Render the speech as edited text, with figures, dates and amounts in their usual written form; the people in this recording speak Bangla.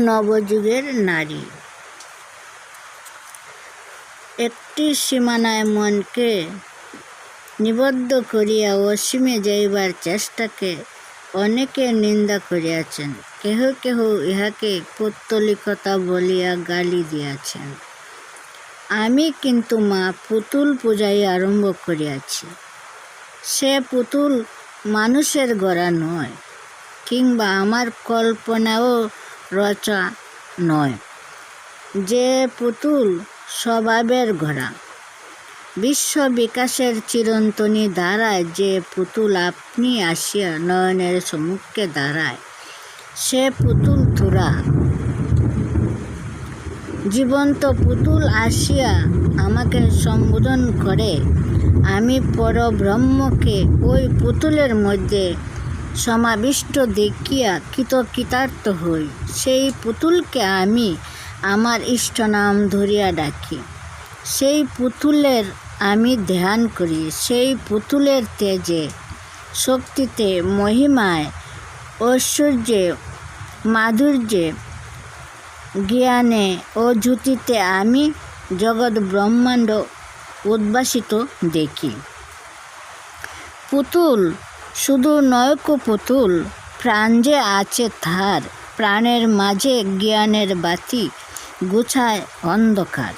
নবযুগের নারী। একটি সীমানায় মনকে নিবদ্ধ করিয়া অসীমে যাইবার চেষ্টাকে অনেকে নিন্দা করিয়াছেন। কেহ কেহ ইহাকে পৌত্তলিকতা বলিয়া গালি দিয়াছেন। আমি কিন্তু মা পুতুল পূজাই আরম্ভ করিয়াছি। সে পুতুল মানুষের গড়া নয়, কিংবা আমার কল্পনাও রচা নয়। যে পুতুল স্বভাবের গড়া, বিশ্ব বিকাশের চিরন্তনী ধারায় যে পুতুল আপনি আসিয়া নয়নের সম্মুখে দাঁড়ায়, সে পুতুল থোড়া। জীবন্ত পুতুল আসিয়া আমাকে সম্বোধন করে, আমি পরব্রহ্মকে ওই পুতুলের মধ্যে সমাবিষ্ট দেখিয়া কৃতার্থ হই। সেই পুতুলকে আমি আমার ইষ্টনাম ধরিয়া ডাকি। সেই পুতুলের আমি ধ্যান করি। সেই পুতুলের তেজে, শক্তিতে, মহিমায়, ঐশ্বর্যে, মাধুর্যে, জ্ঞানে ও জ্যোতিতে আমি জগৎ ব্রহ্মাণ্ড উদ্ভাসিত দেখি। পুতুল শুধু নয়কো পুতুল, প্রাণ যে আছে তার, প্রাণের মাঝে জ্ঞানের বাতি গুছায় অন্ধকার।